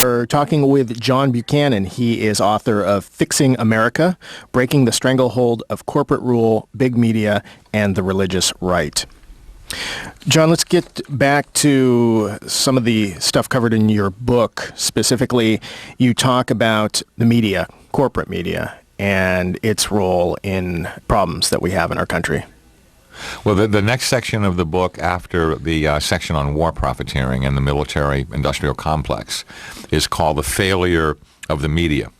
We're talking with John Buchanan. He is author of Fixing America, Breaking the Stranglehold of Corporate Rule, Big Media, and the Religious Right. John, let's get back to some of the stuff covered in your book. Specifically, you talk about the media, corporate media, and its role in problems that we have in our country. Well, the next section of the book, after the section on war profiteering and the military-industrial complex, is called The Failure of the Media.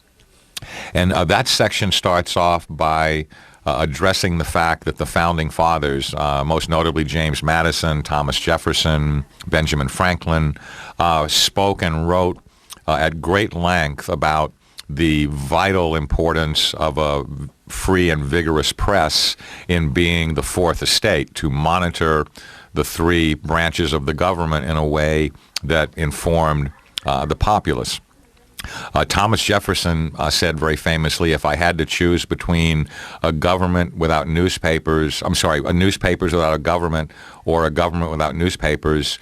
And that section starts off by addressing the fact that the founding fathers, most notably James Madison, Thomas Jefferson, Benjamin Franklin, spoke and wrote at great length about the vital importance of a free and vigorous press in being the fourth estate, to monitor the three branches of the government in a way that informed the populace. Thomas Jefferson said very famously, if I had to choose between a government without newspapers, a newspapers without a government or a government without newspapers,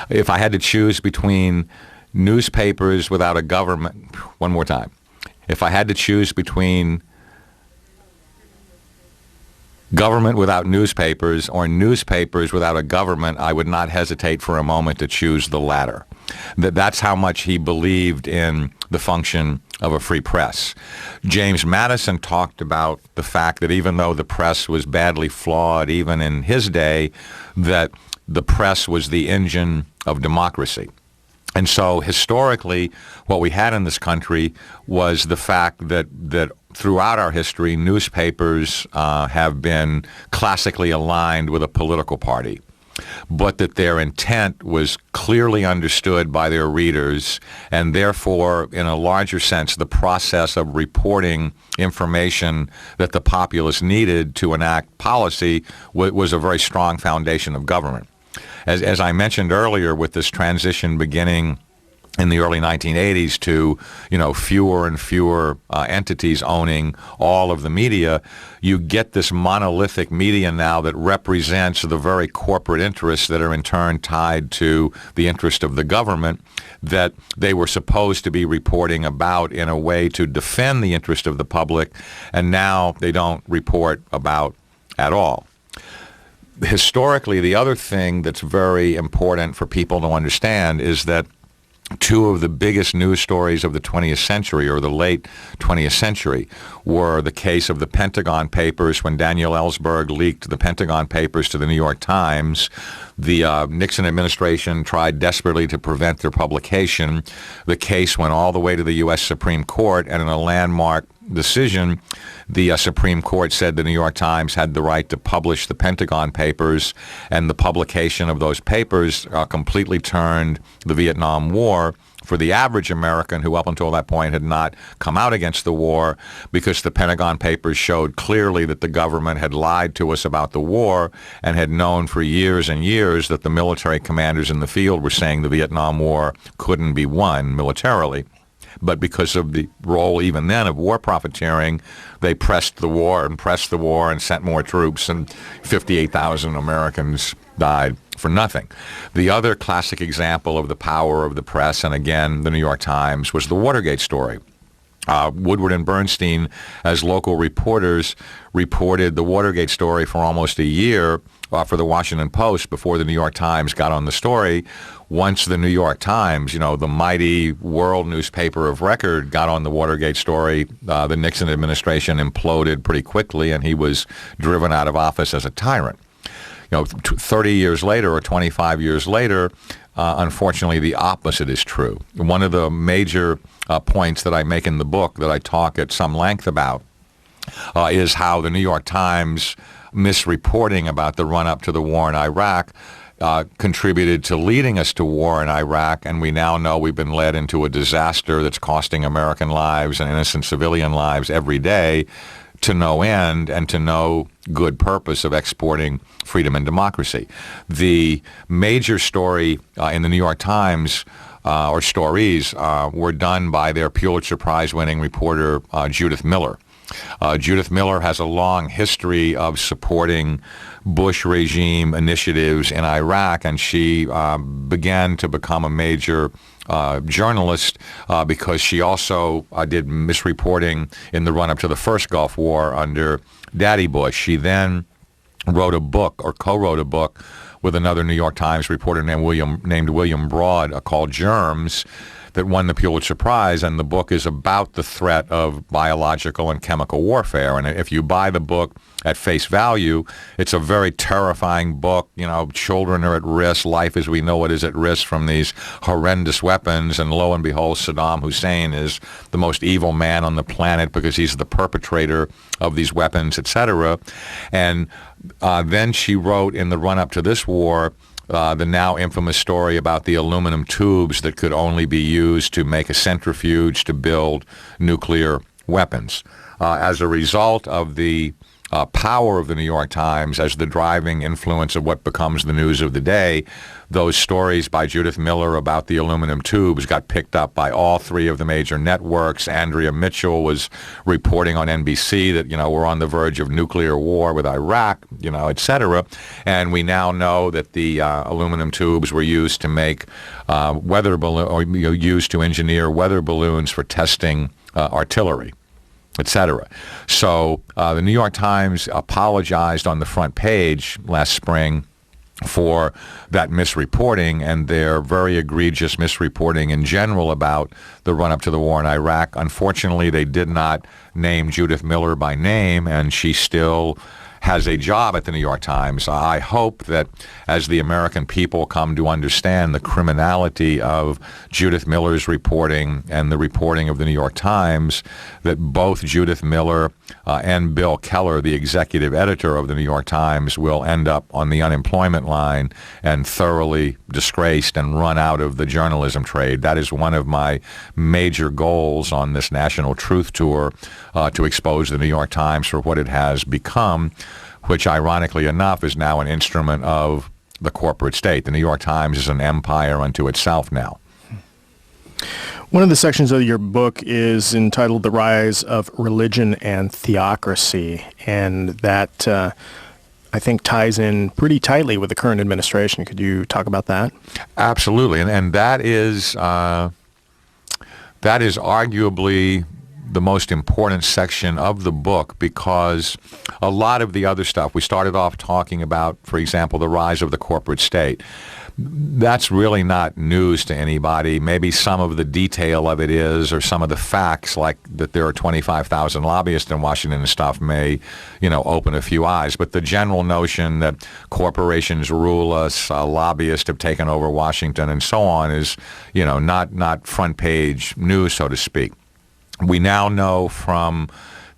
if I had to choose between newspapers without a government, one more time. If I had to choose between government without newspapers or newspapers without a government, I would not hesitate for a moment to choose the latter. That's how much he believed in the function of a free press. James Madison talked about the fact that even though the press was badly flawed, even in his day, that the press was the engine of democracy. And so historically, what we had in this country was the fact that throughout our history, newspapers have been classically aligned with a political party, but that their intent was clearly understood by their readers, and therefore, in a larger sense, the process of reporting information that the populace needed to enact policy was a very strong foundation of government. As I mentioned earlier, with this transition beginning in the early 1980s to, fewer and fewer entities owning all of the media, you get this monolithic media now that represents the very corporate interests that are in turn tied to the interest of the government that they were supposed to be reporting about in a way to defend the interest of the public, and now they don't report about at all. Historically, the other thing that's very important for people to understand is that two of the biggest news stories of the 20th century, or the late 20th century, were the case of the Pentagon Papers, when Daniel Ellsberg leaked the Pentagon Papers to the New York Times. The Nixon administration tried desperately to prevent their publication. The case went all the way to the U.S. Supreme Court, and in a landmark decision, the Supreme Court said the New York Times had the right to publish the Pentagon Papers, and the publication of those papers completely turned the Vietnam War for the average American, who up until that point had not come out against the war, because the Pentagon Papers showed clearly that the government had lied to us about the war and had known for years and years that the military commanders in the field were saying the Vietnam War couldn't be won militarily. But because of the role even then of war profiteering, they pressed the war and sent more troops, and 58,000 Americans died for nothing. The other classic example of the power of the press, and again, the New York Times, was the Watergate story. Woodward and Bernstein, as local reporters, reported the Watergate story for almost a year for the Washington Post before the New York Times got on the story. Once the New York Times, the mighty world newspaper of record, got on the Watergate story, the Nixon administration imploded pretty quickly, and he was driven out of office as a tyrant. 30 years later or 25 years later, unfortunately, the opposite is true. One of the major points that I make in the book that I talk at some length about is how the New York Times misreporting about the run-up to the war in Iraq contributed to leading us to war in Iraq, and we now know we've been led into a disaster that's costing American lives and innocent civilian lives every day, to no end and to no good purpose of exporting freedom and democracy. The major story in the New York Times, or stories, were done by their Pulitzer Prize-winning reporter, Judith Miller. Judith Miller has a long history of supporting Bush regime initiatives in Iraq, and she began to become a major journalist because she also did misreporting in the run-up to the first Gulf War under Daddy Bush. She then wrote a book, or co-wrote a book, with another New York Times reporter named William Broad called Germs, that won the Pulitzer Prize, and the book is about the threat of biological and chemical warfare. And if you buy the book at face value, it's a very terrifying book. You know, children are at risk, life as we know it is at risk from these horrendous weapons, and lo and behold, Saddam Hussein is the most evil man on the planet because he's the perpetrator of these weapons, etc. And then she wrote, in the run-up to this war, the now infamous story about the aluminum tubes that could only be used to make a centrifuge to build nuclear weapons. As a result of the power of the New York Times as the driving influence of what becomes the news of the day, those stories by Judith Miller about the aluminum tubes got picked up by all three of the major networks. Andrea Mitchell was reporting on NBC that, we're on the verge of nuclear war with Iraq, et cetera. And we now know that the aluminum tubes were used to make weather balloon, or used to engineer weather balloons for testing artillery, etc. So the New York Times apologized on the front page last spring for that misreporting and their very egregious misreporting in general about the run-up to the war in Iraq. Unfortunately, they did not name Judith Miller by name, and she still has a job at the New York Times. I hope that as the American people come to understand the criminality of Judith Miller's reporting and the reporting of the New York Times, that both Judith Miller and Bill Keller, the executive editor of the New York Times, will end up on the unemployment line and thoroughly disgraced and run out of the journalism trade. That is one of my major goals on this National Truth Tour, to expose the New York Times for what it has become, which ironically enough is now an instrument of the corporate state. The New York Times is an empire unto itself now. One of the sections of your book is entitled The Rise of Religion and Theocracy, and that I think ties in pretty tightly with the current administration. Could you talk about that? Absolutely, and that is arguably the most important section of the book, because a lot of the other stuff, we started off talking about, for example, the rise of the corporate state. That's really not news to anybody. Maybe some of the detail of it is, or some of the facts, like that there are 25,000 lobbyists in Washington and stuff, may, open a few eyes. But the general notion that corporations rule us, lobbyists have taken over Washington, and so on is, not front page news, so to speak. We now know from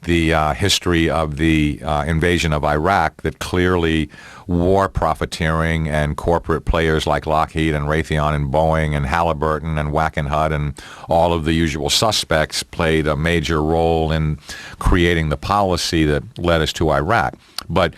the history of the invasion of Iraq that clearly war profiteering and corporate players like Lockheed and Raytheon and Boeing and Halliburton and Wackenhut and all of the usual suspects played a major role in creating the policy that led us to Iraq. But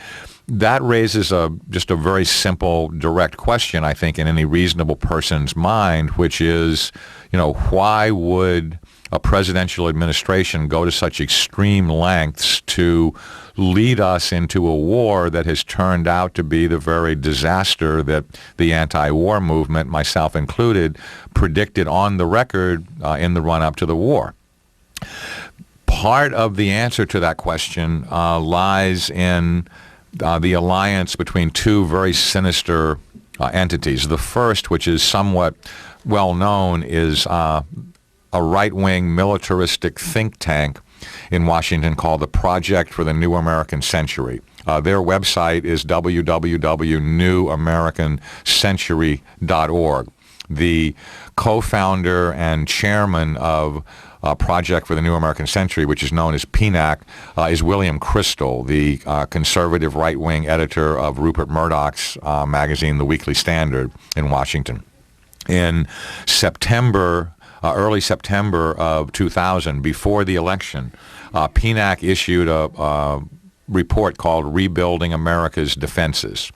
that raises just a very simple, direct question, I think, in any reasonable person's mind, which is, why would a presidential administration go to such extreme lengths to lead us into a war that has turned out to be the very disaster that the anti-war movement, myself included, predicted on the record in the run-up to the war? Part of the answer to that question lies in the alliance between two very sinister entities. The first, which is somewhat well known, is a right-wing militaristic think tank in Washington called the Project for the New American Century. Their website is www.newamericancentury.org. The co-founder and chairman of Project for the New American Century, which is known as PNAC, is William Crystal, the conservative right-wing editor of Rupert Murdoch's magazine, The Weekly Standard, in Washington. In early September of 2000, before the election, PNAC issued report called Rebuilding America's Defenses.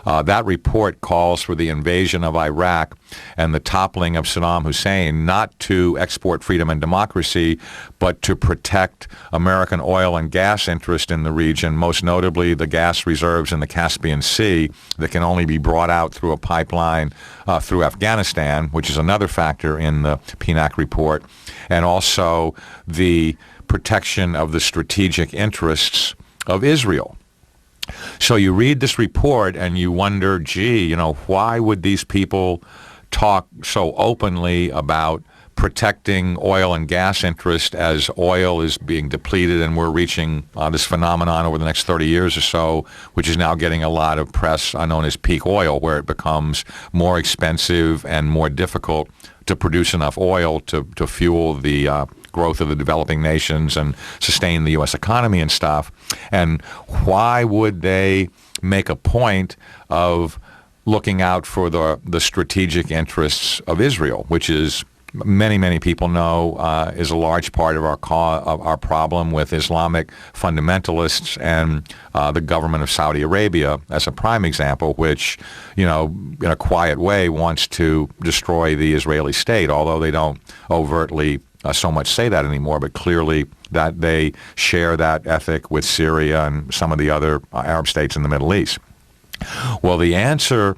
That report calls for the invasion of Iraq and the toppling of Saddam Hussein, not to export freedom and democracy, but to protect American oil and gas interest in the region, most notably the gas reserves in the Caspian Sea that can only be brought out through a pipeline through Afghanistan, which is another factor in the PNAC report, and also the protection of the strategic interests of Israel. So you read this report and you wonder, gee, why would these people talk so openly about protecting oil and gas interest as oil is being depleted and we're reaching this phenomenon over the next 30 years or so, which is now getting a lot of press known as peak oil, where it becomes more expensive and more difficult to produce enough oil to fuel the growth of the developing nations and sustain the U.S. economy and stuff. And why would they make a point of looking out for the strategic interests of Israel, which is, many people know, is a large part of our problem with Islamic fundamentalists and the government of Saudi Arabia as a prime example, which, in a quiet way wants to destroy the Israeli state, although they don't overtly so much say that anymore, but clearly that they share that ethic with Syria and some of the other Arab states in the Middle East. Well, the answer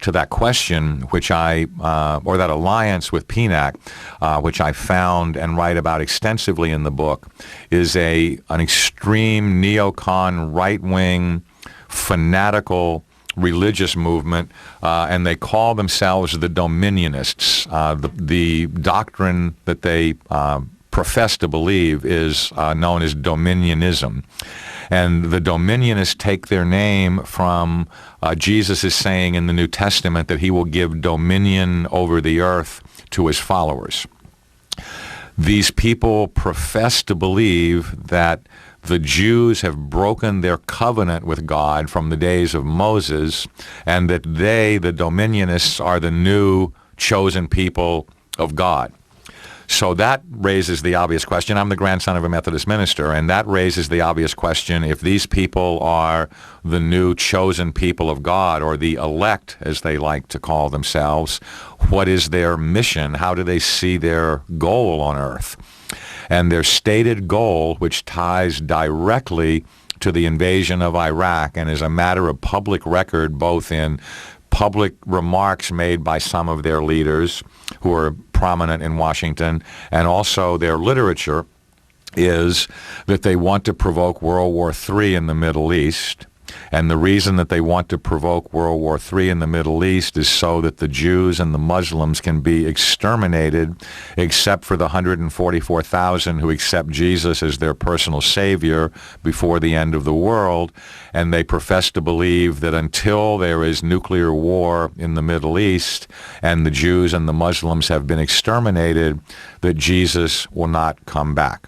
to that question, or that alliance with PNAC, which I found and write about extensively in the book, is an extreme neocon, right-wing, fanatical religious movement, and they call themselves the Dominionists. The doctrine that they profess to believe is known as Dominionism. And the Dominionists take their name from Jesus is saying in the New Testament that he will give dominion over the earth to his followers. These people profess to believe that the Jews have broken their covenant with God from the days of Moses, and that they, the Dominionists, are the new chosen people of God. So that raises the obvious question. I'm the grandson of a Methodist minister, and that raises the obvious question, if these people are the new chosen people of God, or the elect, as they like to call themselves, what is their mission? How do they see their goal on earth? And their stated goal, which ties directly to the invasion of Iraq and is a matter of public record, both in public remarks made by some of their leaders who are prominent in Washington, and also their literature, is that they want to provoke World War III in the Middle East. And the reason that they want to provoke World War III in the Middle East is so that the Jews and the Muslims can be exterminated, except for the 144,000 who accept Jesus as their personal savior before the end of the world. And they profess to believe that until there is nuclear war in the Middle East and the Jews and the Muslims have been exterminated, that Jesus will not come back.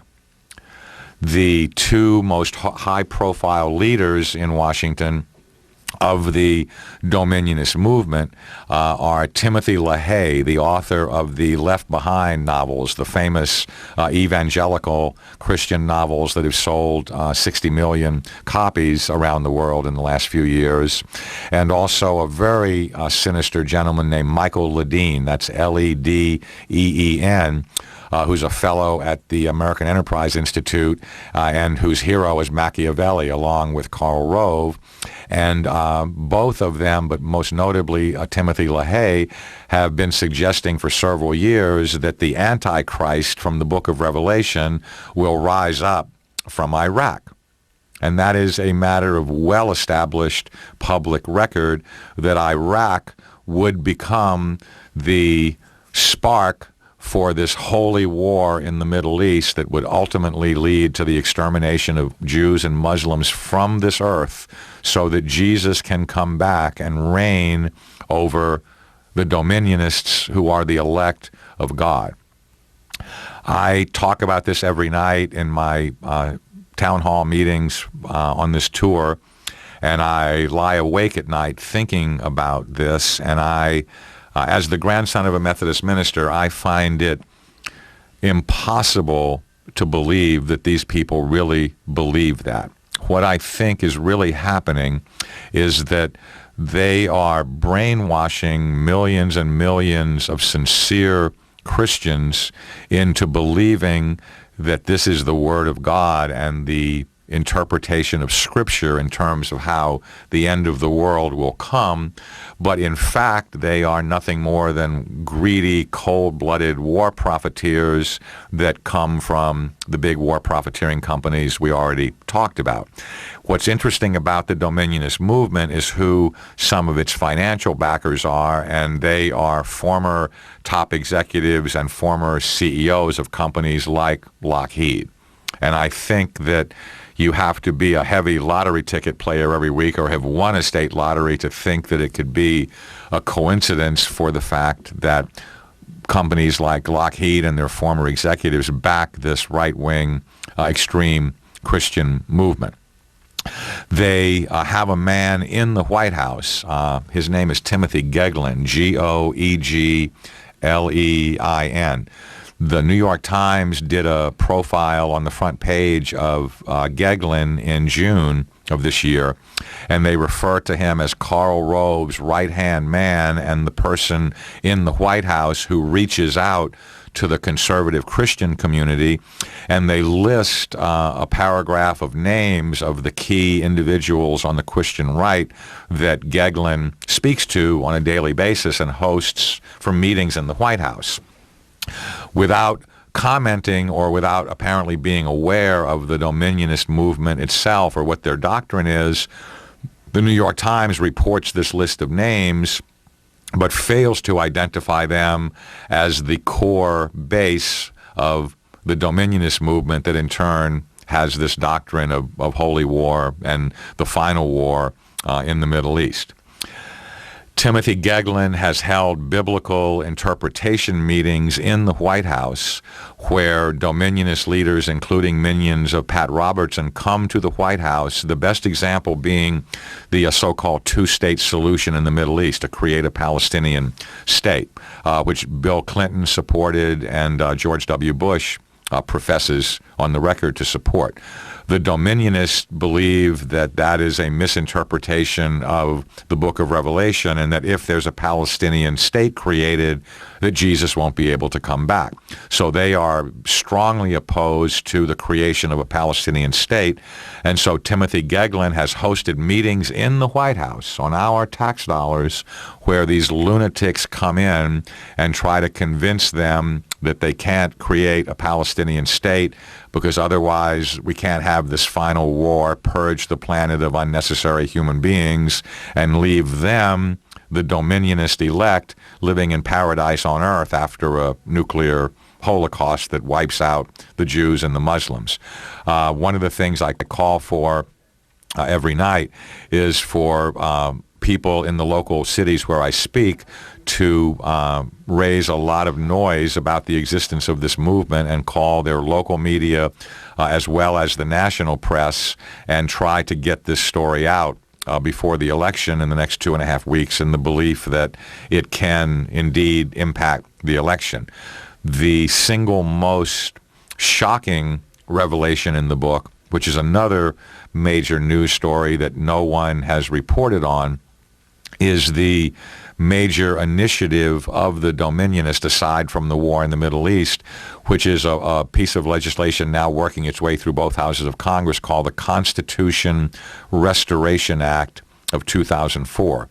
The two most high-profile leaders in Washington of the Dominionist movement are Timothy Lahaye, the author of the Left Behind novels, the famous evangelical Christian novels that have sold 60 million copies around the world in the last few years, and also a very sinister gentleman named Michael Ledeen, that's Ledeen, who's a fellow at the American Enterprise Institute, and whose hero is Machiavelli, along with Karl Rove. And both of them, but most notably Timothy Lahaye, have been suggesting for several years that the Antichrist from the book of Revelation will rise up from Iraq. And that is a matter of well-established public record, that Iraq would become the spark for this holy war in the Middle East that would ultimately lead to the extermination of Jews and Muslims from this earth, so that Jesus can come back and reign over the Dominionists, who are the elect of God. I talk about this every night in my town hall meetings on this tour, and I lie awake at night thinking about this, and as the grandson of a Methodist minister, I find it impossible to believe that these people really believe that. what I think is really happening is that they are brainwashing millions and millions of sincere Christians into believing that this is the Word of God and the interpretation of Scripture in terms of how the end of the world will come, but in fact they are nothing more than greedy, cold-blooded war profiteers that come from the big war profiteering companies we already talked about. What's interesting about the Dominionist movement is who some of its financial backers are, and they are former top executives and former CEOs of companies like Lahaye. And I think that you have to be a heavy lottery ticket player every week or have won a state lottery to think that it could be a coincidence for the fact that companies like Lahaye and their former executives back this right-wing extreme Christian movement. They have a man in the White House. His name is Timothy Geoghegan, Geoglein. The New York Times did a profile on the front page of Geoghegan in June of this year, and they refer to him as Karl Rove's right-hand man and the person in the White House who reaches out to the conservative Christian community, and they list a paragraph of names of the key individuals on the Christian right that Geoghegan speaks to on a daily basis and hosts for meetings in the White House. Without commenting or without apparently being aware of the Dominionist movement itself or what their doctrine is, the New York Times reports this list of names but fails to identify them as the core base of the Dominionist movement that in turn has this doctrine of holy war and the final war in the Middle East. Timothy Geoghegan has held biblical interpretation meetings in the White House where Dominionist leaders, including minions of Pat Robertson, come to the White House, the best example being the so-called two-state solution in the Middle East, to create a Palestinian state, which Bill Clinton supported and George W. Bush professes on the record to support. The Dominionists believe that that is a misinterpretation of the book of Revelation and that if there's a Palestinian state created, that Jesus won't be able to come back. So they are strongly opposed to the creation of a Palestinian state. And so Timothy Geoghegan has hosted meetings in the White House on our tax dollars where these lunatics come in and try to convince them that they can't create a Palestinian state because otherwise we can't have this final war, purge the planet of unnecessary human beings, and leave them, the Dominionist elect, living in paradise on earth after a nuclear holocaust that wipes out the Jews and the Muslims. One of the things I call for every night is for people in the local cities where I speak to raise a lot of noise about the existence of this movement and call their local media as well as the national press and try to get this story out before the election in the next 2.5 weeks in the belief that it can indeed impact the election. The single most shocking revelation in the book, which is another major news story that no one has reported on, is the major initiative of the Dominionists, aside from the war in the Middle East, which is a piece of legislation now working its way through both houses of Congress called the Constitution Restoration Act of 2004.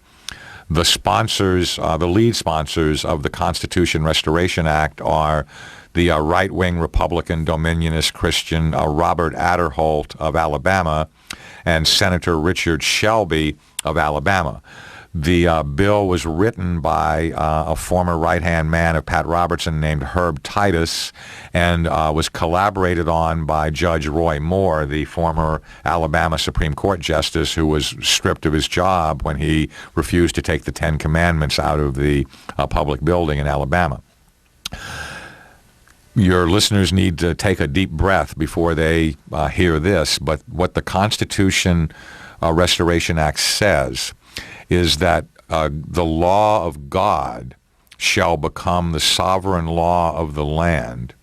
The sponsors, the lead sponsors of the Constitution Restoration Act are the right-wing Republican Dominionist Christian Robert Aderholt of Alabama and Senator Richard Shelby of Alabama. The bill was written by a former right-hand man of Pat Robertson named Herb Titus and was collaborated on by Judge Roy Moore, the former Alabama Supreme Court justice who was stripped of his job when he refused to take the Ten Commandments out of the public building in Alabama. Your listeners need to take a deep breath before they hear this, but what the Constitution Restoration Act says is that the law of God shall become the sovereign law of the land,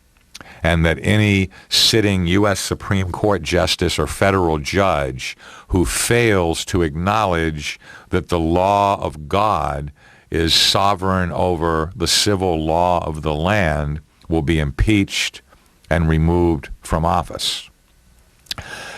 and that any sitting U.S. Supreme Court justice or federal judge who fails to acknowledge that the law of God is sovereign over the civil law of the land will be impeached and removed from office.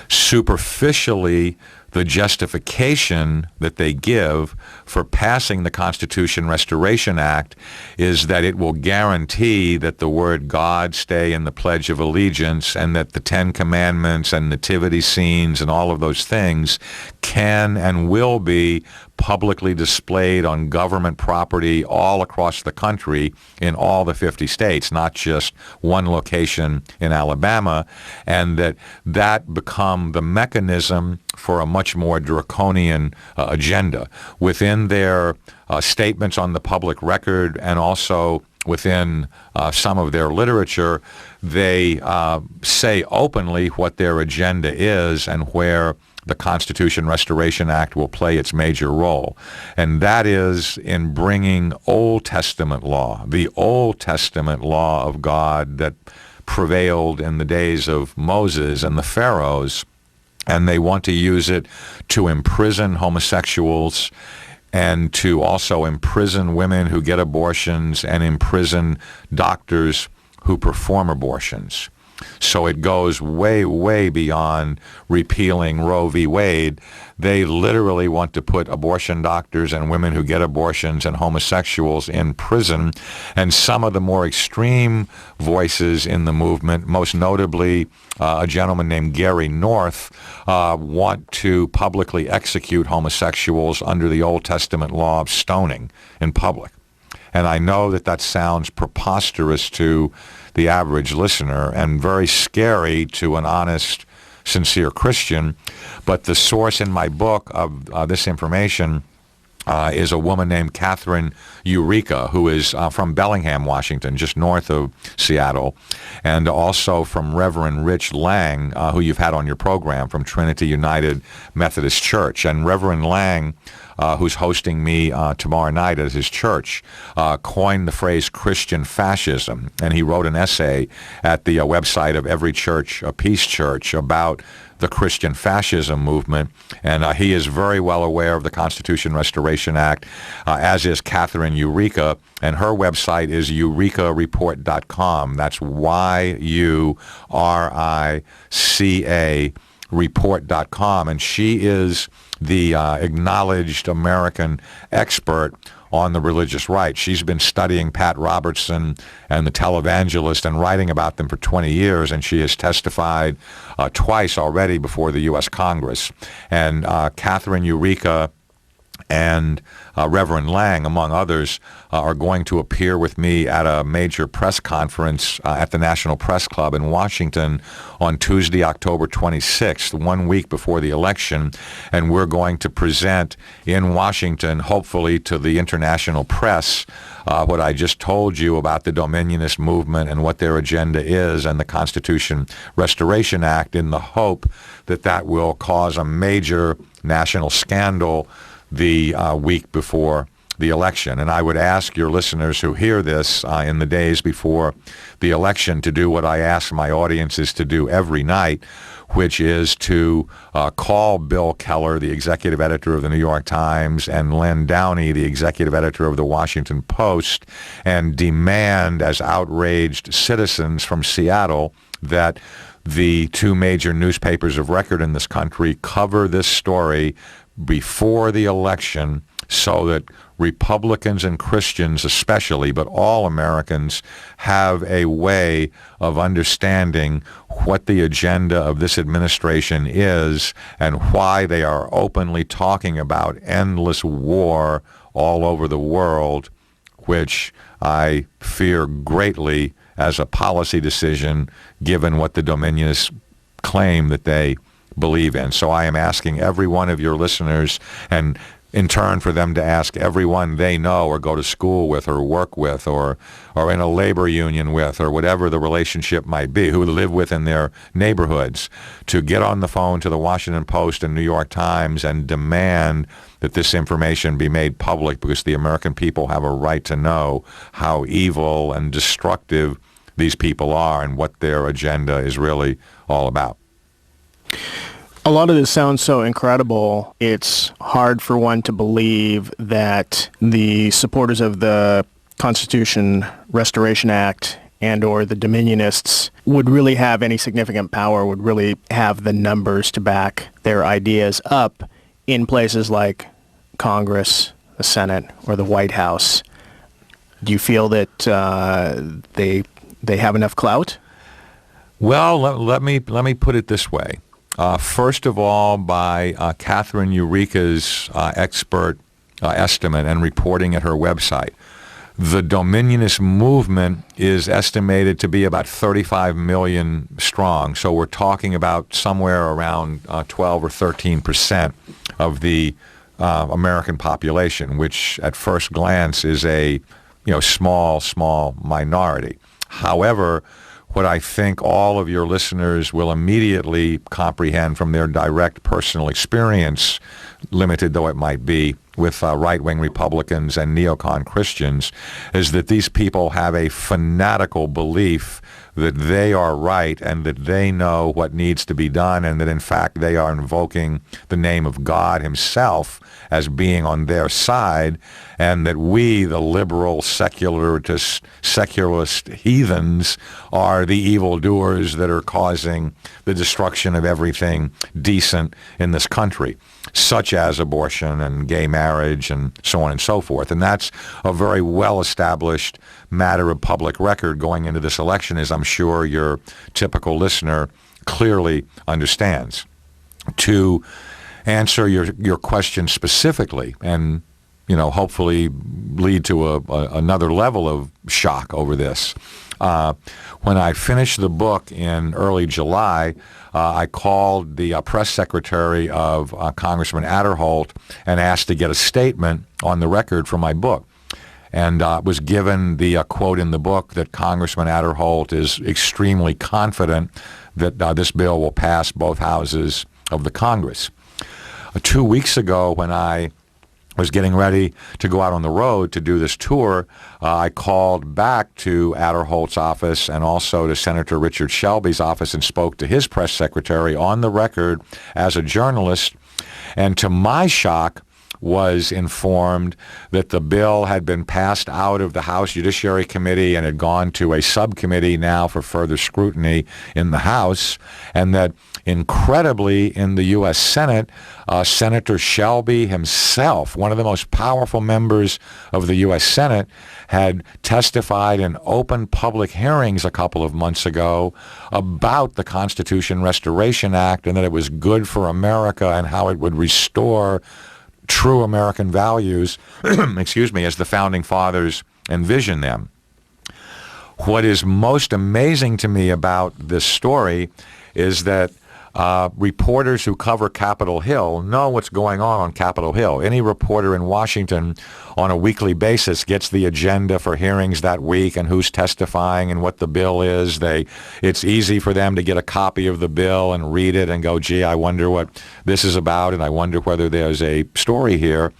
Superficially, the justification that they give for passing the Constitution Restoration Act is that it will guarantee that the word God stay in the Pledge of Allegiance, and that the Ten Commandments and nativity scenes and all of those things can and will be publicly displayed on government property all across the country in all the 50 states, not just one location in Alabama, and that become the mechanism for a much more draconian agenda. Within their statements on the public record, and also within some of their literature, they say openly what their agenda is and where the Constitution Restoration Act will play its major role. And that is in bringing Old Testament law, the Old Testament law of God that prevailed in the days of Moses and the pharaohs, and they want to use it to imprison homosexuals and to also imprison women who get abortions and imprison doctors who perform abortions. So it goes way, way beyond repealing Roe v. Wade. They literally want to put abortion doctors and women who get abortions and homosexuals in prison. And some of the more extreme voices in the movement, most notably a gentleman named Gary North, want to publicly execute homosexuals under the Old Testament law of stoning in public. And I know that sounds preposterous to the average listener and very scary to an honest, sincere Christian. But the source in my book of this information is a woman named Catherine Eureka, who is from Bellingham, Washington, just north of Seattle, and also from Reverend Rich Lang, who you've had on your program, from Trinity United Methodist Church. And Reverend Lang, who's hosting me tomorrow night at his church, coined the phrase Christian fascism. And he wrote an essay at the website of Every Church, a Peace Church, about the Christian fascism movement. And he is very well aware of the Constitution Restoration Act, as is Catherine Eureka. And her website is eurekareport.com. That's YURICA report.com. And she is the acknowledged American expert on the religious right. She's been studying Pat Robertson and the televangelist and writing about them for 20 years, and she has testified twice already before the U.S. Congress. And Catherine Eureka and Reverend Lang, among others, are going to appear with me at a major press conference at the National Press Club in Washington on Tuesday, October 26th, 1 week before the election. And we're going to present in Washington, hopefully to the international press, what I just told you about the Dominionist movement and what their agenda is, and the Constitution Restoration Act, in the hope that that will cause a major national scandal the week before the election. And I would ask your listeners who hear this in the days before the election to do what I ask my audiences to do every night, which is to call Bill Keller, the executive editor of the New York Times, and Len Downey, the executive editor of the Washington Post, and demand, as outraged citizens from Seattle, that the two major newspapers of record in this country cover this story before the election, so that Republicans and Christians especially, but all Americans, have a way of understanding what the agenda of this administration is and why they are openly talking about endless war all over the world, which I fear greatly as a policy decision given what the Dominionists claim that they believe in. So I am asking every one of your listeners, and in turn for them to ask everyone they know or go to school with or work with or in a labor union with, or whatever the relationship might be, who live with in their neighborhoods, to get on the phone to the Washington Post and New York Times and demand that this information be made public, because the American people have a right to know how evil and destructive these people are and what their agenda is really all about. A lot of this sounds so incredible, it's hard for one to believe that the supporters of the Constitution Restoration Act and or the Dominionists would really have any significant power, would really have the numbers to back their ideas up in places like Congress, the Senate, or the White House. Do you feel that they have enough clout? Well, let me put it this way. First of all, by Catherine Eureka's expert estimate and reporting at her website, the Dominionist movement is estimated to be about 35 million strong. So we're talking about somewhere around 12 or 13% of the American population, which at first glance is a small minority. However, what I think all of your listeners will immediately comprehend from their direct personal experience, limited though it might be, with right-wing Republicans and neocon Christians, is that these people have a fanatical belief that they are right and that they know what needs to be done, and that in fact they are invoking the name of God himself as being on their side, and that we, the liberal, secularist heathens, are the evildoers that are causing the destruction of everything decent in this country, such as abortion and gay marriage and so on and so forth. And that's a very well-established matter of public record going into this election, as I'm sure your typical listener clearly understands. To answer your question specifically and hopefully lead to another level of shock over this. When I finished the book in early July, I called the press secretary of Congressman Adderholt and asked to get a statement on the record for my book. And was given the quote in the book that Congressman Adderholt is extremely confident that this bill will pass both houses of the Congress. 2 weeks ago, when I was getting ready to go out on the road to do this tour, I called back to Adderholt's office and also to Senator Richard Shelby's office and spoke to his press secretary on the record as a journalist, and to my shock was informed that the bill had been passed out of the House Judiciary Committee and had gone to a subcommittee now for further scrutiny in the House, and that incredibly in the U.S. Senate, Senator Shelby himself, one of the most powerful members of the U.S. Senate, had testified in open public hearings a couple of months ago about the Constitution Restoration Act and that it was good for America and how it would restore true American values, excuse me, as the Founding Fathers envisioned them. What is most amazing to me about this story is that reporters who cover Capitol Hill know what's going on Capitol Hill. Any reporter in Washington on a weekly basis gets the agenda for hearings that week and who's testifying and what the bill is. It's easy for them to get a copy of the bill and read it and go, gee, I wonder what this is about, and I wonder whether there's a story here.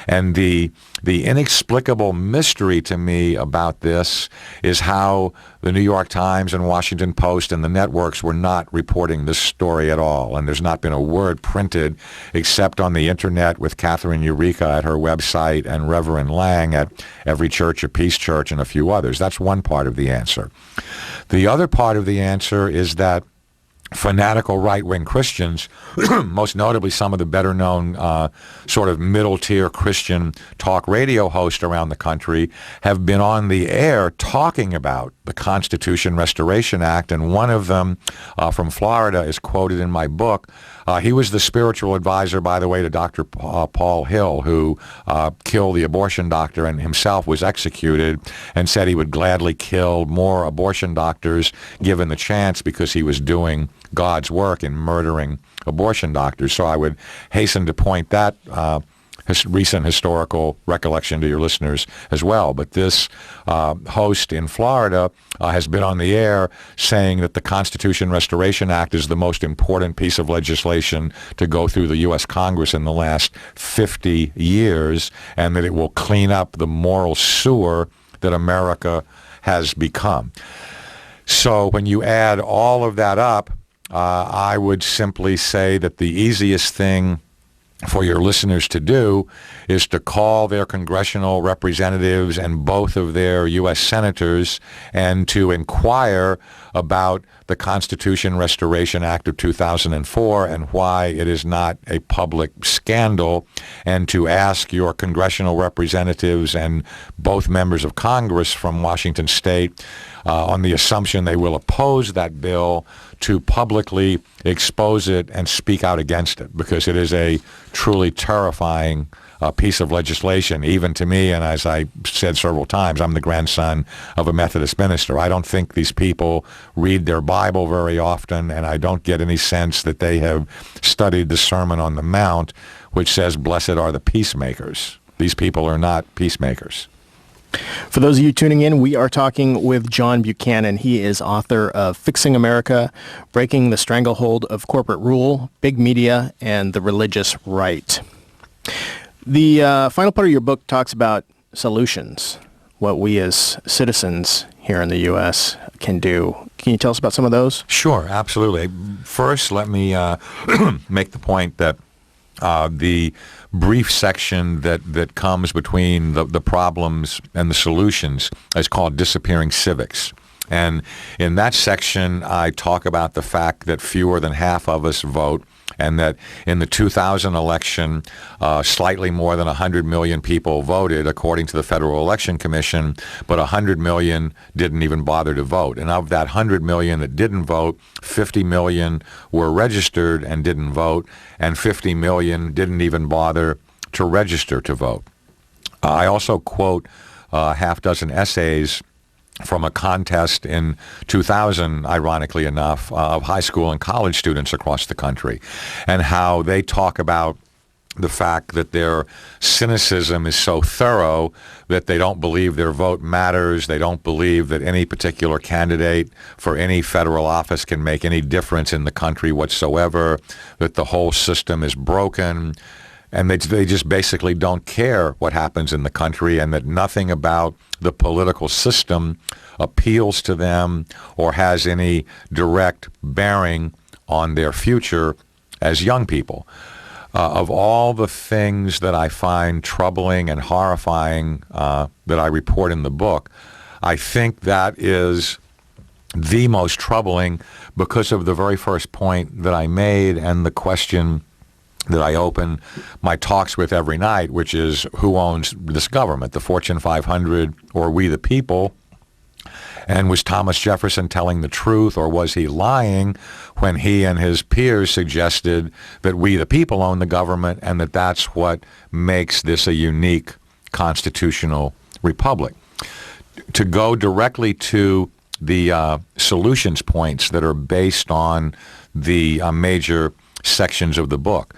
And the inexplicable mystery to me about this is how the New York Times and Washington Post and the networks were not reporting this story at all. And there's not been a word printed except on the internet with Catherine Eureka at her website and Reverend Lang at Every Church of Peace Church and a few others. That's one part of the answer. The other part of the answer is that fanatical right-wing Christians, most notably some of the better-known sort of middle-tier Christian talk radio hosts around the country, have been on the air talking about the Constitution Restoration Act, and one of them from Florida is quoted in my book. He was the spiritual advisor, by the way, to Dr. Paul Hill, who killed the abortion doctor and himself was executed, and said he would gladly kill more abortion doctors given the chance because he was doing God's work in murdering abortion doctors. So I would hasten to point that recent historical recollection to your listeners as well. But this host in Florida has been on the air saying that the Constitution Restoration Act is the most important piece of legislation to go through the U.S. Congress in the last 50 years, and that it will clean up the moral sewer that America has become. So when you add all of that up, I would simply say that the easiest thing for your listeners to do is to call their congressional representatives and both of their U.S. senators and to inquire about the Constitution Restoration Act of 2004 and why it is not a public scandal, and to ask your congressional representatives and both members of Congress from Washington State, on the assumption they will oppose that bill, to publicly expose it and speak out against it, because it is a truly terrifying piece of legislation, even to me. And as I said several times, I'm the grandson of a Methodist minister. I don't think these people read their Bible very often, and I don't get any sense that they have studied the Sermon on the Mount, which says, "Blessed are the peacemakers." These people are not peacemakers. For those of you tuning in, we are talking with John Buchanan. He is author of Fixing America, Breaking the Stranglehold of Corporate Rule, Big Media, and the Religious Right. The final part of your book talks about solutions, what we as citizens here in the U.S. can do. Can you tell us about some of those? Sure, absolutely. First, let me make the point that the brief section that comes between the problems and the solutions is called Disappearing Civics. And in that section, I talk about the fact that fewer than half of us vote, and that in the 2000 election, slightly more than 100 million people voted, according to the Federal Election Commission, but 100 million didn't even bother to vote. And of that 100 million that didn't vote, 50 million were registered and didn't vote, and 50 million didn't even bother to register to vote. I also quote a half dozen essays from a contest in 2000, ironically enough, of high school and college students across the country, and how they talk about the fact that their cynicism is so thorough that they don't believe their vote matters. They don't believe that any particular candidate for any federal office can make any difference in the country whatsoever, that the whole system is broken, and they just basically don't care what happens in the country, and that nothing about the political system appeals to them or has any direct bearing on their future as young people. Of all the things that I find troubling and horrifying that I report in the book, I think that is the most troubling because of the very first point that I made and the question that I open my talks with every night, which is, who owns this government, the Fortune 500 or we the people? And was Thomas Jefferson telling the truth, or was he lying when he and his peers suggested that we the people own the government and that that's what makes this a unique constitutional republic? To go directly to the solutions points that are based on the major sections of the book.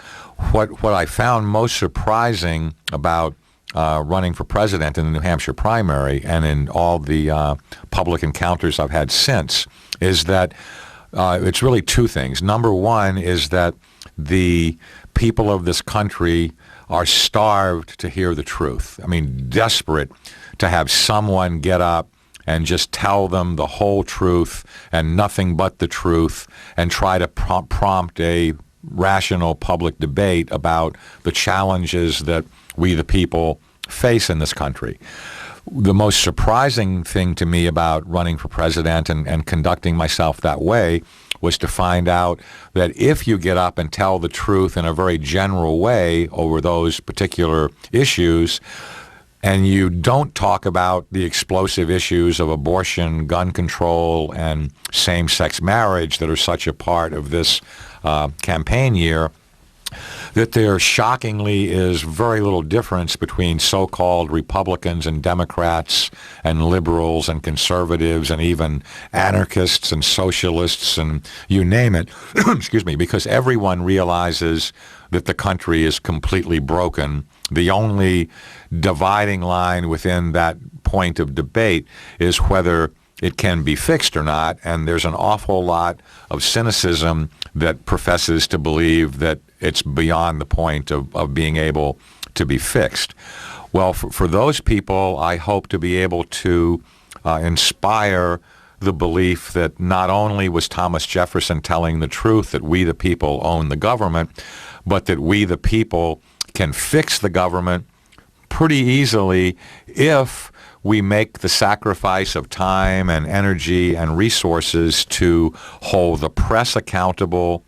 What I found most surprising about running for president in the New Hampshire primary and in all the public encounters I've had since is that it's really two things. Number one is that the people of this country are starved to hear the truth. I mean, desperate to have someone get up and just tell them the whole truth and nothing but the truth, and try to prompt a rational public debate about the challenges that we the people face in this country. The most surprising thing to me about running for president and conducting myself that way was to find out that if you get up and tell the truth in a very general way over those particular issues, and you don't talk about the explosive issues of abortion, gun control, and same-sex marriage that are such a part of this campaign year, that there shockingly is very little difference between so-called Republicans and Democrats and liberals and conservatives and even anarchists and socialists and you name it, excuse me, because everyone realizes that the country is completely broken. The only dividing line within that point of debate is whether it can be fixed or not, and there's an awful lot of cynicism that professes to believe that it's beyond the point of being able to be fixed. Well, for those people, I hope to be able to inspire the belief that not only was Thomas Jefferson telling the truth that we the people own the government, but that we the people can fix the government pretty easily if we make the sacrifice of time and energy and resources to hold the press accountable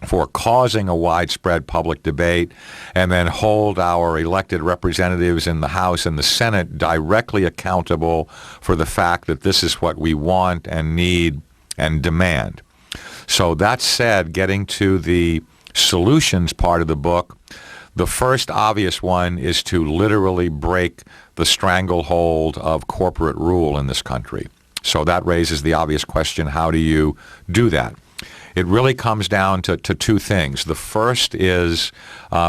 for causing a widespread public debate, and then hold our elected representatives in the House and the Senate directly accountable for the fact that this is what we want and need and demand. So that said, getting to the solutions part of the book, the first obvious one is to literally break the stranglehold of corporate rule in this country. So that raises the obvious question, how do you do that? It really comes down to two things. The first is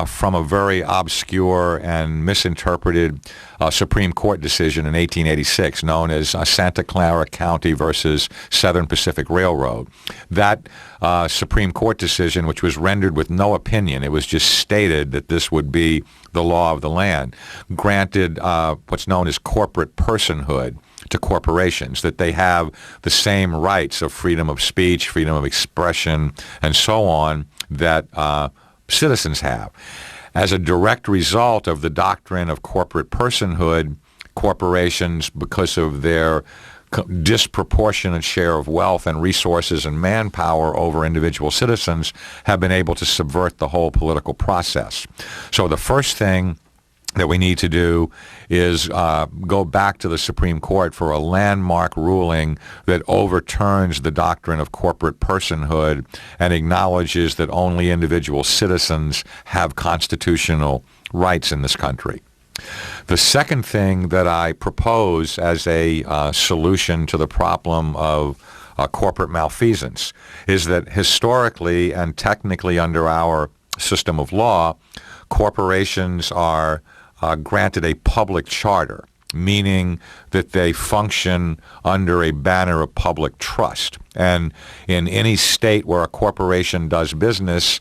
from a very obscure and misinterpreted Supreme Court decision in 1886 known as Santa Clara County versus Southern Pacific Railroad. That Supreme Court decision, which was rendered with no opinion, it was just stated that this would be the law of the land, granted what's known as corporate personhood to corporations, that they have the same rights of freedom of speech, freedom of expression, and so on that citizens have. As a direct result of the doctrine of corporate personhood, corporations, because of their disproportionate share of wealth and resources and manpower over individual citizens, have been able to subvert the whole political process. So the first thing that we need to do is go back to the Supreme Court for a landmark ruling that overturns the doctrine of corporate personhood and acknowledges that only individual citizens have constitutional rights in this country. The second thing that I propose as a solution to the problem of corporate malfeasance is that historically and technically under our system of law, corporations are granted a public charter, meaning that they function under a banner of public trust. And in any state where a corporation does business,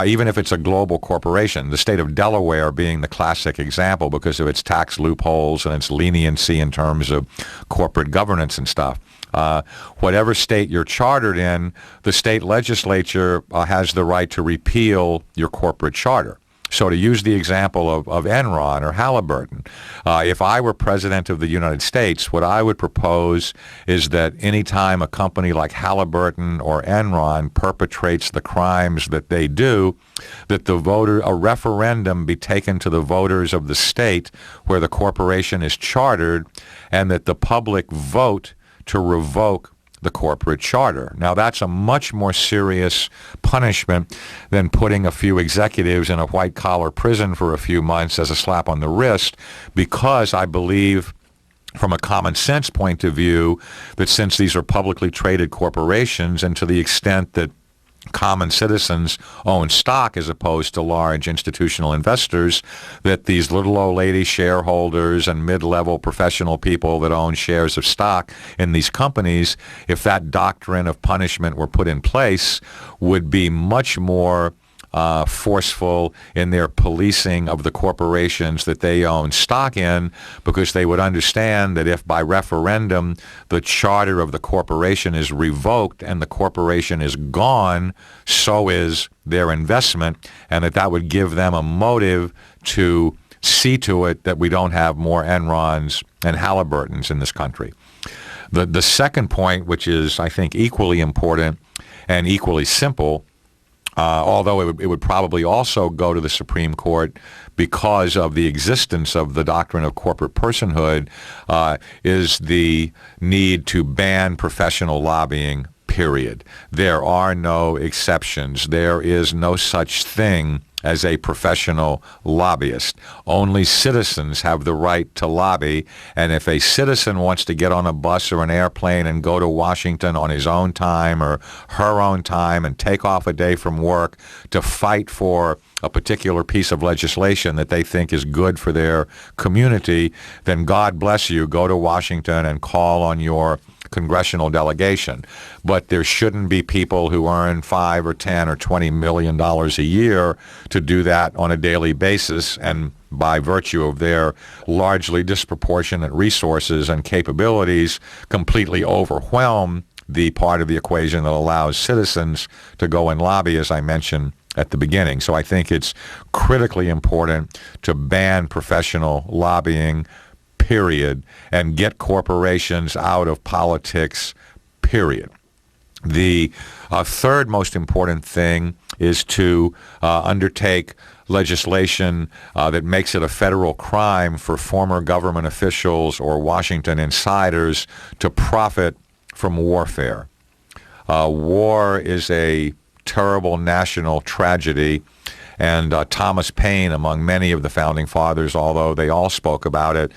even if it's a global corporation, the state of Delaware being the classic example because of its tax loopholes and its leniency in terms of corporate governance and stuff. Whatever state you're chartered in, the state legislature has the right to repeal your corporate charter. So to use the example of Enron or Halliburton, if I were president of the United States, what I would propose is that any time a company like Halliburton or Enron perpetrates the crimes that they do, that a referendum be taken to the voters of the state where the corporation is chartered, and that the public vote to revoke the corporate charter. Now, that's a much more serious punishment than putting a few executives in a white-collar prison for a few months as a slap on the wrist, because I believe, from a common sense point of view, that since these are publicly traded corporations, and to the extent that common citizens own stock as opposed to large institutional investors, that these little old lady shareholders and mid-level professional people that own shares of stock in these companies, if that doctrine of punishment were put in place, would be much more forceful in their policing of the corporations that they own stock in, because they would understand that if by referendum the charter of the corporation is revoked and the corporation is gone, so is their investment, and that would give them a motive to see to it that we don't have more Enrons and Halliburtons in this country. The second point, which is, I think, equally important and equally simple, although it would probably also go to the Supreme Court because of the existence of the doctrine of corporate personhood, is the need to ban professional lobbying, period. There are no exceptions. There is no such thing as a professional lobbyist. Only citizens have the right to lobby, and if a citizen wants to get on a bus or an airplane and go to Washington on his own time or her own time and take off a day from work to fight for a particular piece of legislation that they think is good for their community, then God bless you. Go to Washington and call on your congressional delegation. But there shouldn't be people who earn $5 or $10 or $20 million a year to do that on a daily basis, and by virtue of their largely disproportionate resources and capabilities, completely overwhelm the part of the equation that allows citizens to go and lobby, as I mentioned at the beginning. So I think it's critically important to ban professional lobbying, period, and get corporations out of politics, period. The third most important thing is to undertake legislation that makes it a federal crime for former government officials or Washington insiders to profit from warfare. War is a terrible national tragedy, and Thomas Paine, among many of the Founding Fathers, although they all spoke about it,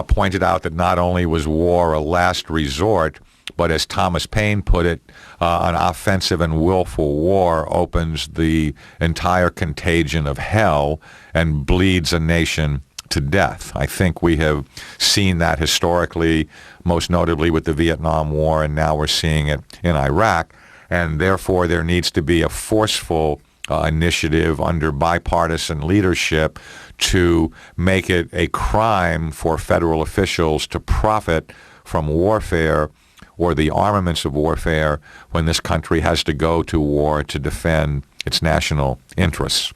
pointed out that not only was war a last resort, but as Thomas Paine put it, an offensive and willful war opens the entire contagion of hell and bleeds a nation to death. I think we have seen that historically, most notably with the Vietnam War, and now we're seeing it in Iraq. And therefore, there needs to be a forceful initiative under bipartisan leadership to make it a crime for federal officials to profit from warfare or the armaments of warfare when this country has to go to war to defend its national interests.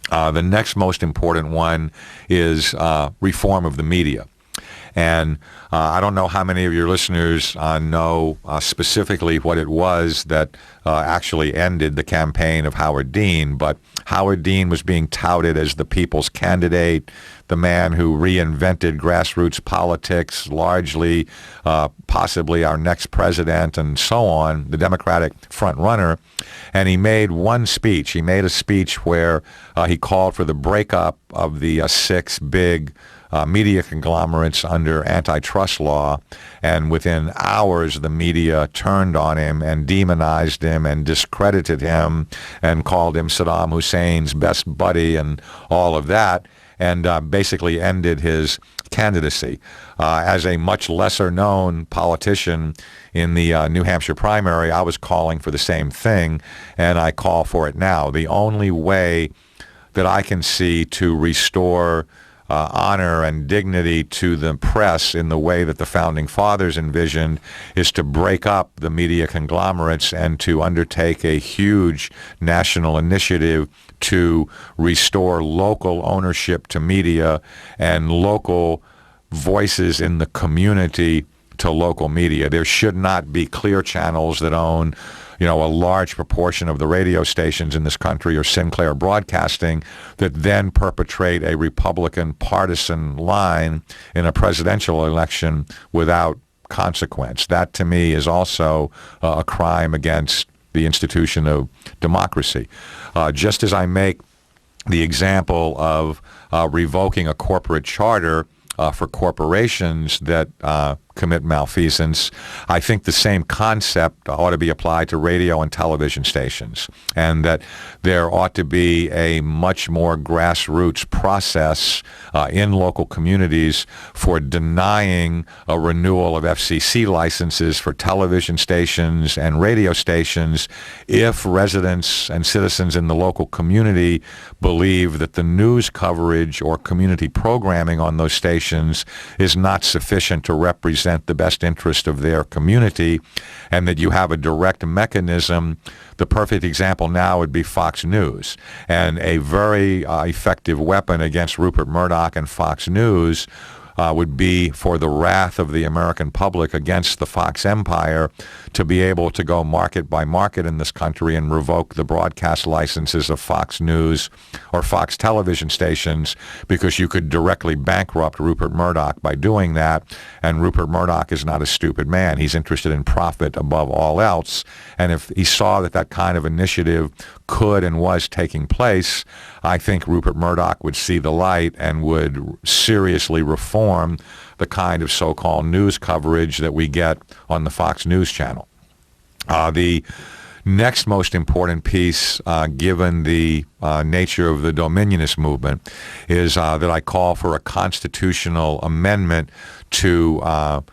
The next most important one is reform of the media. And I don't know how many of your listeners know specifically what it was that actually ended the campaign of Howard Dean, but Howard Dean was being touted as the people's candidate, the man who reinvented grassroots politics, largely possibly our next president and so on, the Democratic front runner. And he made one speech. He made a speech where he called for the breakup of the six big media conglomerates under antitrust law, and within hours the media turned on him and demonized him and discredited him and called him Saddam Hussein's best buddy and all of that, and basically ended his candidacy. As a much lesser known politician in the New Hampshire primary, I was calling for the same thing, and I call for it now. The only way that I can see to restore honor and dignity to the press in the way that the Founding Fathers envisioned is to break up the media conglomerates and to undertake a huge national initiative to restore local ownership to media and local voices in the community to local media. There should not be clear channels that own a large proportion of the radio stations in this country, or Sinclair Broadcasting, that then perpetrate a Republican partisan line in a presidential election without consequence. That, to me, is also a crime against the institution of democracy. Just as I make the example of revoking a corporate charter for corporations that commit malfeasance, I think the same concept ought to be applied to radio and television stations, and that there ought to be a much more grassroots process in local communities for denying a renewal of FCC licenses for television stations and radio stations if residents and citizens in the local community believe that the news coverage or community programming on those stations is not sufficient to represent the best interest of their community, and that you have a direct mechanism. The perfect example now would be Fox News, and a very effective weapon against Rupert Murdoch and Fox News would be for the wrath of the American public against the Fox empire to be able to go market by market in this country and revoke the broadcast licenses of Fox News or Fox television stations, because you could directly bankrupt Rupert Murdoch by doing that. And Rupert Murdoch is not a stupid man. He's interested in profit above all else. And if he saw that that kind of initiative could and was taking place, I think Rupert Murdoch would see the light and would seriously reform the kind of so-called news coverage that we get on the Fox News channel. The next most important piece, given the nature of the dominionist movement, is that I call for a constitutional amendment to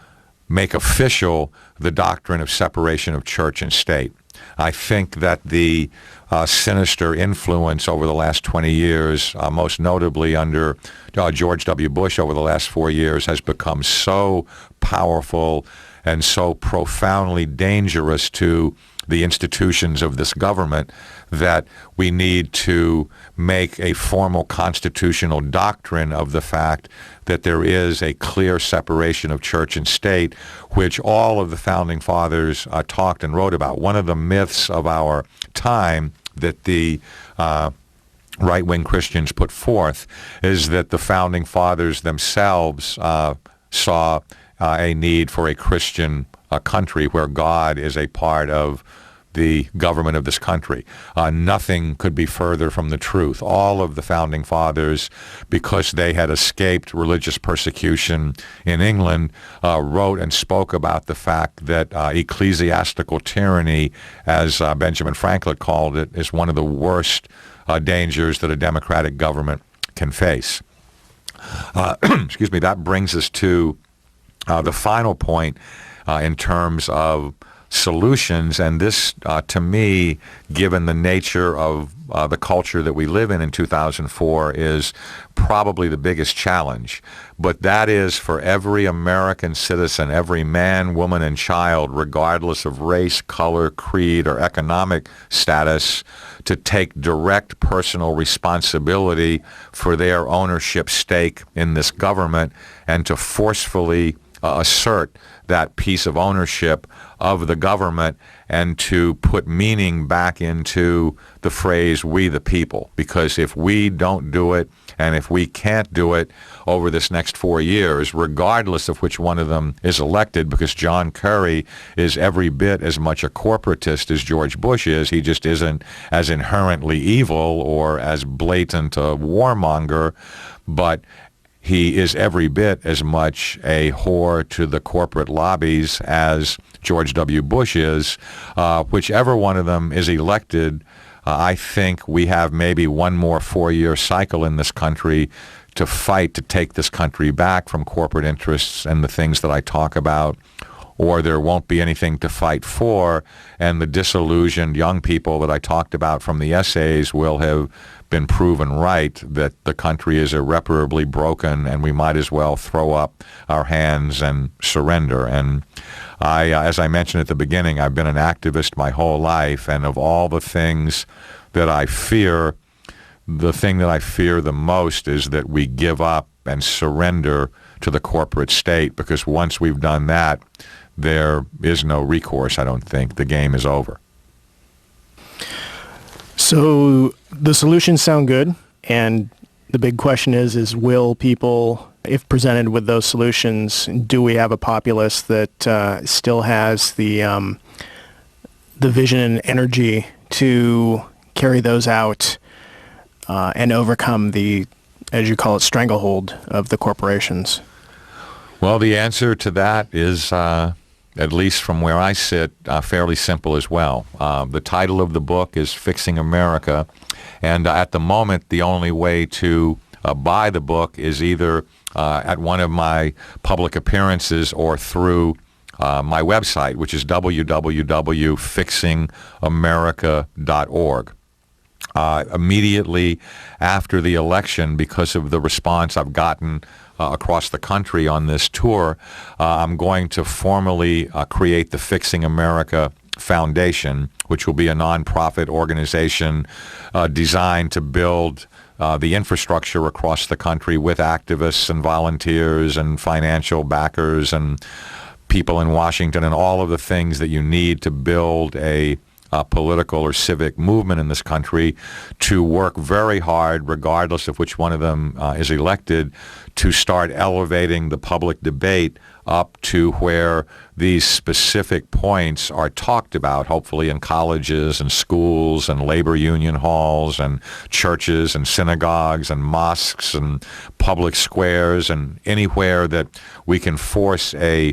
make official the doctrine of separation of church and state. I think that the sinister influence over the last 20 years, most notably under George W. Bush over the last 4 years, has become so powerful and so profoundly dangerous to the institutions of this government that we need to make a formal constitutional doctrine of the fact that there is a clear separation of church and state, which all of the founding fathers talked and wrote about. One of the myths of our time that the right-wing Christians put forth is that the founding fathers themselves saw a need for a Christian country where God is a part of the government of this country. Nothing could be further from the truth. All of the founding fathers, because they had escaped religious persecution in England, wrote and spoke about the fact that ecclesiastical tyranny, as Benjamin Franklin called it, is one of the worst dangers that a democratic government can face. Excuse me, that brings us to the final point in terms of solutions, and this, to me, given the nature of the culture that we live in 2004, is probably the biggest challenge. But that is for every American citizen, every man, woman, and child, regardless of race, color, creed, or economic status, to take direct personal responsibility for their ownership stake in this government and to forcefully assert that piece of ownership of the government and to put meaning back into the phrase, we the people. Because if we don't do it, and if we can't do it over this next 4 years, regardless of which one of them is elected, because John Kerry is every bit as much a corporatist as George Bush is, he just isn't as inherently evil or as blatant a warmonger, but he is every bit as much a whore to the corporate lobbies as George W. Bush is. Whichever one of them is elected, I think we have maybe one more 4-year cycle in this country to fight to take this country back from corporate interests and the things that I talk about, or there won't be anything to fight for, and the disillusioned young people that I talked about from the essays will have been proven right that the country is irreparably broken and we might as well throw up our hands and surrender. And I, as I mentioned at the beginning, I've been an activist my whole life, and of all the things that I fear, the thing that I fear the most is that we give up and surrender to the corporate state, because once we've done that, there is no recourse, I don't think. The game is over. So the solutions sound good, and the big question is will people, if presented with those solutions, do we have a populace that still has the vision and energy to carry those out and overcome the, as you call it, stranglehold of the corporations? Well, the answer to that is, at least from where I sit, fairly simple as well. The title of the book is Fixing America, and at the moment, the only way to buy the book is either at one of my public appearances or through my website, which is www.fixingamerica.org. Immediately after the election, because of the response I've gotten across the country on this tour, I'm going to formally create the Fixing America Foundation, which will be a nonprofit organization designed to build the infrastructure across the country with activists and volunteers and financial backers and people in Washington and all of the things that you need to build a political or civic movement in this country, to work very hard, regardless of which one of them is elected, to start elevating the public debate up to where these specific points are talked about, hopefully in colleges and schools and labor union halls and churches and synagogues and mosques and public squares and anywhere that we can force a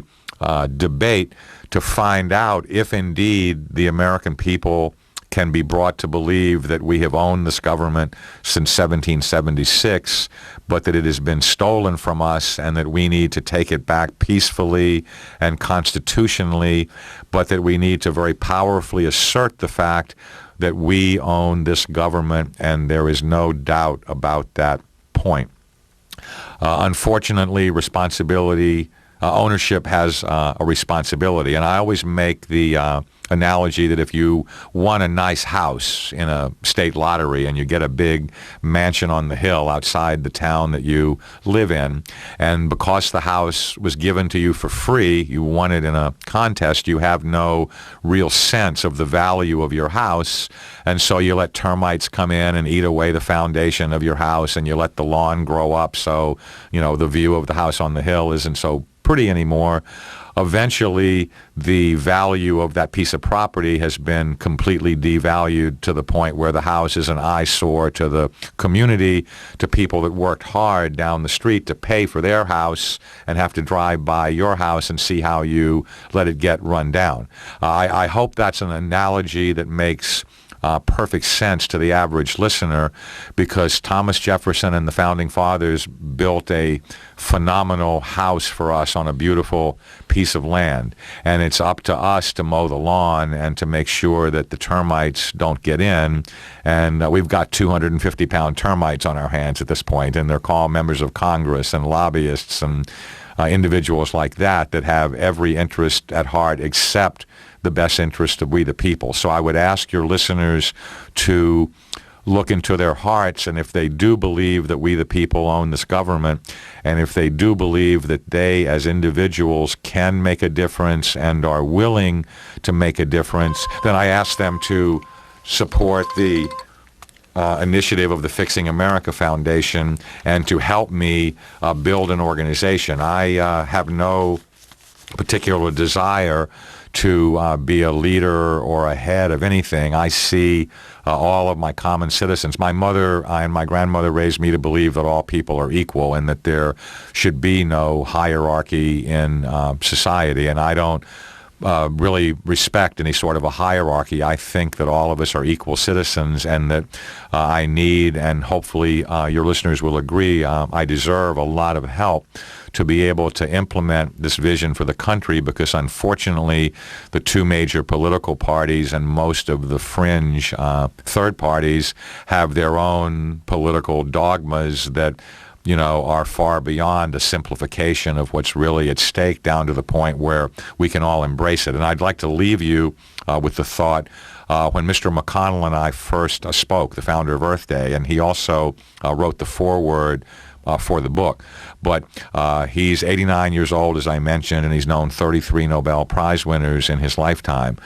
debate to find out if indeed the American people can be brought to believe that we have owned this government since 1776, but that it has been stolen from us and that we need to take it back peacefully and constitutionally, but that we need to very powerfully assert the fact that we own this government, and there is no doubt about that point. Unfortunately, ownership has a responsibility, and I always make the analogy that if you won a nice house in a state lottery and you get a big mansion on the hill outside the town that you live in, and because the house was given to you for free, you won it in a contest, you have no real sense of the value of your house, and so you let termites come in and eat away the foundation of your house, and you let the lawn grow up so, the view of the house on the hill isn't so pretty anymore. Eventually, the value of that piece of property has been completely devalued to the point where the house is an eyesore to the community, to people that worked hard down the street to pay for their house and have to drive by your house and see how you let it get run down. I hope that's an analogy that makes perfect sense to the average listener, because Thomas Jefferson and the Founding Fathers built a phenomenal house for us on a beautiful piece of land. And it's up to us to mow the lawn and to make sure that the termites don't get in. And we've got 250-pound termites on our hands at this point, and they're called members of Congress and lobbyists and individuals like that have every interest at heart except the best interest of we the people. So I would ask your listeners to look into their hearts, and if they do believe that we the people own this government, and if they do believe that they as individuals can make a difference and are willing to make a difference, then I ask them to support the initiative of the Fixing America Foundation and to help me build an organization. I have no particular desire to be a leader or a head of anything. I see all of my common citizens. My mother and my grandmother raised me to believe that all people are equal and that there should be no hierarchy in society, and I don't really respect any sort of a hierarchy. I think that all of us are equal citizens, and that I need, and hopefully your listeners will agree, I deserve a lot of help to be able to implement this vision for the country, because unfortunately the two major political parties and most of the fringe third parties have their own political dogmas that are far beyond a simplification of what's really at stake, down to the point where we can all embrace it. And I'd like to leave you with the thought, when Mr. McConnell and I first spoke, the founder of Earth Day, and he also wrote the foreword for the book. But he's 89 years old, as I mentioned, and he's known 33 Nobel Prize winners in his lifetime.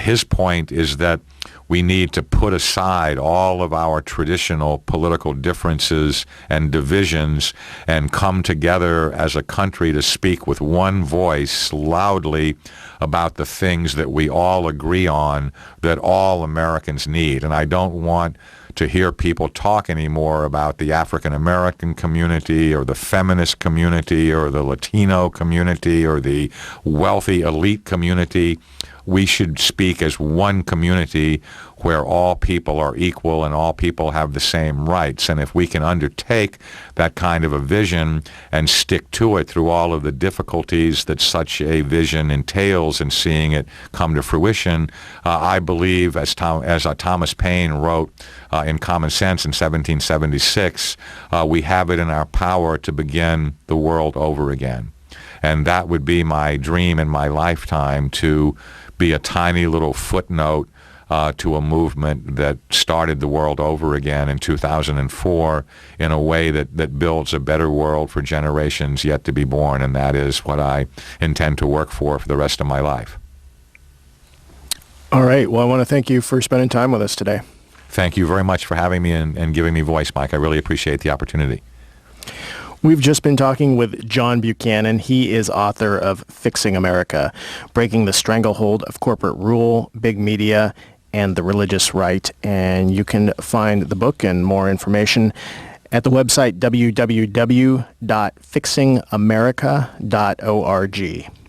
His point is that we need to put aside all of our traditional political differences and divisions and come together as a country to speak with one voice loudly about the things that we all agree on, that all Americans need. And I don't want to hear people talk anymore about the African American community or the feminist community or the Latino community or the wealthy elite community. We should speak as one community where all people are equal and all people have the same rights. And if we can undertake that kind of a vision and stick to it through all of the difficulties that such a vision entails in seeing it come to fruition, I believe, as Thomas Paine wrote in Common Sense in 1776, we have it in our power to begin the world over again. And that would be my dream in my lifetime, to be a tiny little footnote to a movement that started the world over again in 2004 in a way that builds a better world for generations yet to be born. And that is what I intend to work for the rest of my life. All right. Well, I want to thank you for spending time with us today. Thank you very much for having me and giving me voice, Mike. I really appreciate the opportunity. We've just been talking with John Buchanan. He is author of Fixing America, Breaking the Stranglehold of Corporate Rule, Big Media, and the Religious Right. And you can find the book and more information at the website www.fixingamerica.org.